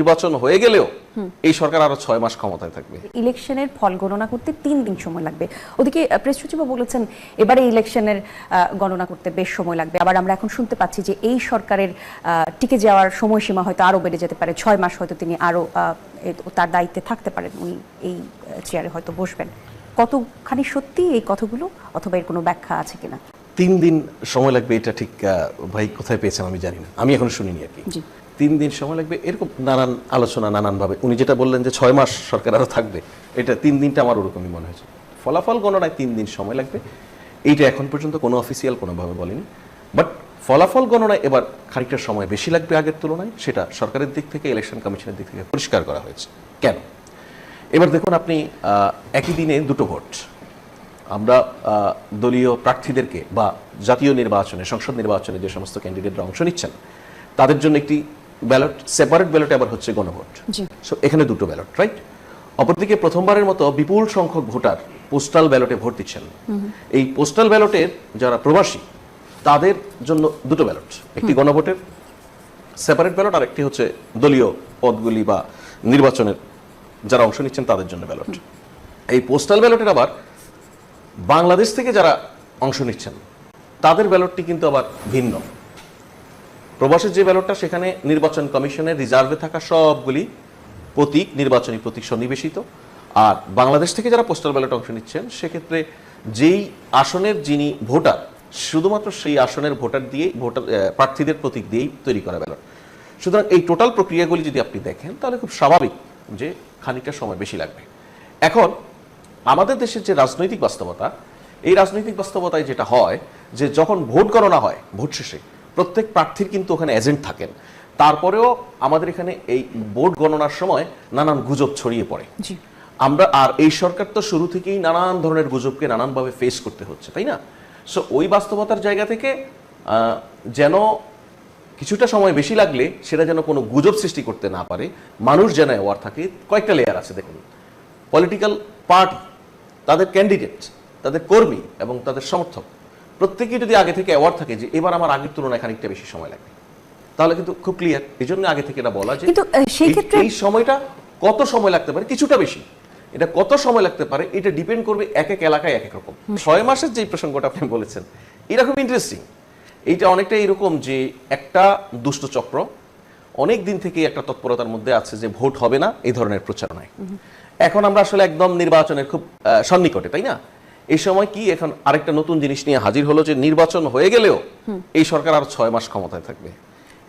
নির্বাচন হয়ে গেলেও এই সরকার আরো 6 মাস ক্ষমতায় থাকবে। ইলেকশনের ফল গণনা করতে 3 দিন সময় লাগবে। ওদিকে প্রেস সচিবও বলেছেন এবারে ইলেকশনের গণনা করতে বেশ সময় লাগবে। আবার আমরা এখন শুনতে পাচ্ছি যে এই সরকারের টিকে যাওয়ার সময়সীমা হয়তো আরো বেড়ে যেতে পারে, 6 মাস হয়তো তিনি আরো তার দায়িত্বে থাকতে পারেন, উনি এই চেয়ারে হয়তো বসবেন। কতখানি সত্যি এই কথাগুলো, অথবা এর কোনো ব্যাখ্যা আছে কিনা? 3 দিন সময় লাগবে এটা ঠিক ভাই কোথায় পেয়েছেন আমি জানি না, আমি এখন শুনিনি আর কি। 3 দিন সময় লাগবে এরকম নানান আলোচনা নানানভাবে, উনি যেটা বললেন যে 6 মাস সরকার আরো থাকবে, এটা 3 দিনটা আমার ওরকমই মনে হয়েছে। ফলাফল গণনায় 3 দিন সময় লাগবে, এইটা এখন পর্যন্ত কোনো অফিসিয়াল কোনোভাবে বলেনি। বাট ফলাফল গণনায় এবার খানিকটা সময় বেশি লাগবে আগের তুলনায়, সেটা সরকারের দিক থেকে, ইলেকশন কমিশনের দিক থেকে পরিষ্কার করা হয়েছে। কেন? এবার দেখুন আপনি একই দিনে দুটো ভোট, আমরা দলীয় প্রার্থীদেরকে বা জাতীয় নির্বাচনে, সংসদ নির্বাচনে যে সমস্ত ক্যান্ডিডেটরা অংশ নিচ্ছেন তাদের জন্য একটি ব্যালট, সেপারেট ব্যালটে আবার হচ্ছে গণভোট। সো এখানে দুটো ব্যালট, রাইট? অপরদিকে প্রথমবারের মতো বিপুল সংখ্যক ভোটার পোস্টাল ব্যালটে ভোট দিচ্ছেন। এই পোস্টাল ব্যালটের যারা প্রবাসী তাদের জন্য দুটো ব্যালট, একটি গণভোটের সেপারেট ব্যালট আর একটি হচ্ছে দলীয় পদগুলি বা নির্বাচনের যারা অংশ নিচ্ছেন তাদের জন্য ব্যালট। এই পোস্টাল ব্যালটের আবার বাংলাদেশ থেকে যারা অংশ নিচ্ছেন তাদের ব্যালটটি কিন্তু আবার ভিন্ন। প্রবাসের যে ব্যালটটা সেখানে নির্বাচন কমিশনের রিজার্ভে থাকা সবগুলি প্রতীক, নির্বাচনী প্রতীক সন্নিবেশিত, আর বাংলাদেশ থেকে যারা পোস্টাল ব্যালটে অংশ নিচ্ছেন সেক্ষেত্রে যেই আসনের যিনি ভোটার শুধুমাত্র সেই আসনের ভোটার দিয়ে প্রার্থীদের প্রতীক দিয়েই তৈরি করা ব্যালট। সুতরাং এই টোটাল প্রক্রিয়াগুলি যদি আপনি দেখেন তাহলে খুব স্বাভাবিক যে খানিকটা সময় বেশি লাগবে। এখন আমাদের দেশের যে রাজনৈতিক বাস্তবতা, এই রাজনৈতিক বাস্তবতায় যেটা হয় যে যখন ভোট গণনা হয় ভোট শেষে প্রত্যেক প্রার্থীর কিন্তু ওখানে এজেন্ট থাকেন, তারপরেও আমাদের এখানে এই ভোট গণনার সময় নানান গুজব ছড়িয়ে পড়ে। আমরা আর এই সরকার তো শুরু থেকেই নানান ধরনের গুজবকে নানানভাবে ফেস করতে হচ্ছে, তাই না? সো ওই বাস্তবতার জায়গা থেকে যেন কিছুটা সময় বেশি লাগলে সেটা যেন কোনো গুজব সৃষ্টি করতে না পারে, মানুষ যেন অ্যাওয়ার থাকে। কয়েকটা লেয়ার আছে দেখুন, পলিটিক্যাল পার্টি, তাদের ক্যান্ডিডেট, তাদের কর্মী এবং তাদের সমর্থক প্রত্যেকেই যদি আগে থেকে অ্যাওয়ার থাকে যে এবার আমার আগের তুলনায় খানিকটা বেশি সময় লাগবে, তাহলে কিন্তু খুব ক্লিয়ার। এই জন্য আগে থেকে এটা বলা যে এই সময়টা কত সময় লাগতে পারে, কিছুটা বেশি, এটা কত সময় লাগতে পারে এটা ডিপেন্ড করবে এক এক এলাকায় এক এক রকম। 6 মাসের যে প্রসঙ্গটা আপনি বলেছেন এটা খুব ইন্টারেস্টিং। এইটা অনেকটা এরকম যে একটা দুষ্ট চক্র অনেক দিন থেকে একটা তৎপরতার মধ্যে আছে যে ভোট হবে না এই ধরনের প্রচারণায়। এখন আমরা আসলে একদম নির্বাচনের খুব সন্নিকটে, তাই না? এই সময় কি এখন আরেকটা নতুন জিনিস নিয়ে হাজির হলো যে নির্বাচন হয়ে গেলেও এই সরকার আরো 6 মাস ক্ষমতায় থাকবে।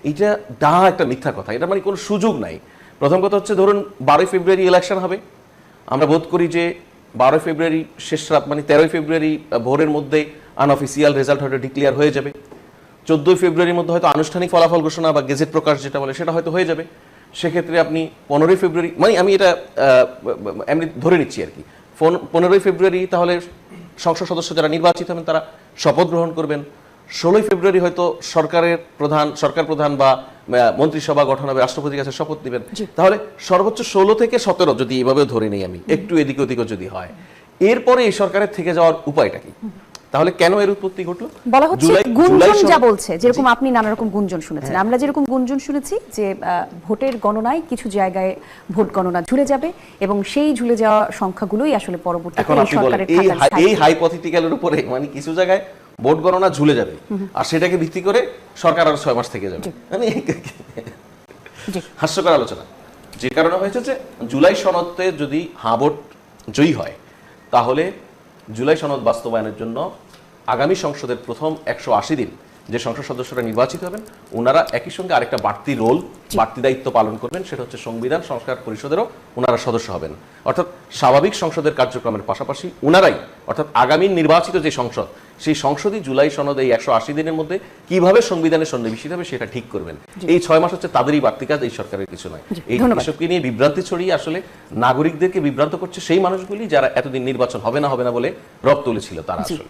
এইটা একটা মিথ্যা কথা, এটা মানে কোনো সুযোগ নাই। প্রথম কথা হচ্ছে ধরুন 12 ফেব্রুয়ারি ইলেকশন হবে, আমরা বোধ করি যে 12 ফেব্রুয়ারি শেষ রাত মানে 13 ফেব্রুয়ারি ভোরের মধ্যে আনঅফিসিয়াল রেজাল্ট হয়তো ডিক্লেয়ার হয়ে যাবে। 14 ফেব্রুয়ারির মধ্যে হয়তো আনুষ্ঠানিক ফলাফল ঘোষণা বা গেজেট প্রকাশ যেটা বলে সেটা হয়তো হয়ে যাবে। সেক্ষেত্রে আপনি 15 ফেব্রুয়ারি, মানে আমি এটা এমনি ধরে নিচ্ছি আর কি, 15 ফেব্রুয়ারি তাহলে সংসদ সদস্য যারা নির্বাচিত হবেন তারা শপথ গ্রহণ করবেন। 16 ফেব্রুয়ারি হয়তো সরকার প্রধান বা মন্ত্রিসভা গঠন হবে, রাষ্ট্রপতির কাছে শপথ নেবেন। তাহলে সর্বোচ্চ 16 থেকে 17 যদি এভাবে ধরে নেই আমি, একটু এদিক ওদিকও যদি হয়, এরপরে এই সরকারের থেকে যাওয়ার উপায়টা কি? তাহলে কেন এর উৎপত্তি ঘটলো? বলা হচ্ছে গুঞ্জন যা বলছে, যেরকম আপনি নানা রকম গুঞ্জন শুনেছেন, আমরা যেরকম গুঞ্জন শুনেছি যে ভোটের গণনায় কিছু জায়গায় ভোট গণনা ঝুলে যাবে এবং সেই ঝুলে যাওয়া সংখ্যাগুলোই আসলে পরবর্তীতে এই সরকারের এই হাইপোথেটিক্যালের উপরে মানে কিছু জায়গায় ভোট গণনা ঝুলে যাবে আর সেটাকে ভিত্তি করে সরকার আরো 6 মাস থেকে যাবে, মানে হাস্যকর আলোচনা। যে কারণে হয়েছে যে জুলাই সনদে যদি ভোট জয়ী হয় তাহলে জুলাই সনদ বাস্তবায়নের জন্য আগামী সংসদের প্রথম 180 দিন যে সংসদ সদস্যরা নির্বাচিত হবেন ওনারা একই সঙ্গে আরেকটা বাড়তি দায়িত্ব পালন করবেন, সেটা হচ্ছে সংবিধান সংস্কার পরিষদেরও ওনারা সদস্য হবেন। অর্থাৎ স্বাভাবিক সংসদের কার্যক্রমের পাশাপাশি ওনারাই, অর্থাৎ আগামী নির্বাচিত যে সংসদ, সেই সংসদই জুলাই সনদ এই 180 দিনের মধ্যে কিভাবে সংবিধানে সন্নিবেশিত হবে সেটা ঠিক করবেন। এই 6 মাস হচ্ছে তাদেরই বাড়তি কাজ, এই সরকারের কিছু নয়। এই এসবকে নিয়ে বিভ্রান্তি ছড়িয়ে আসলে নাগরিকদেরকে বিভ্রান্ত করছে সেই মানুষগুলি যারা এতদিন নির্বাচন হবে না বলে রব তুলেছিল তারা আসলে।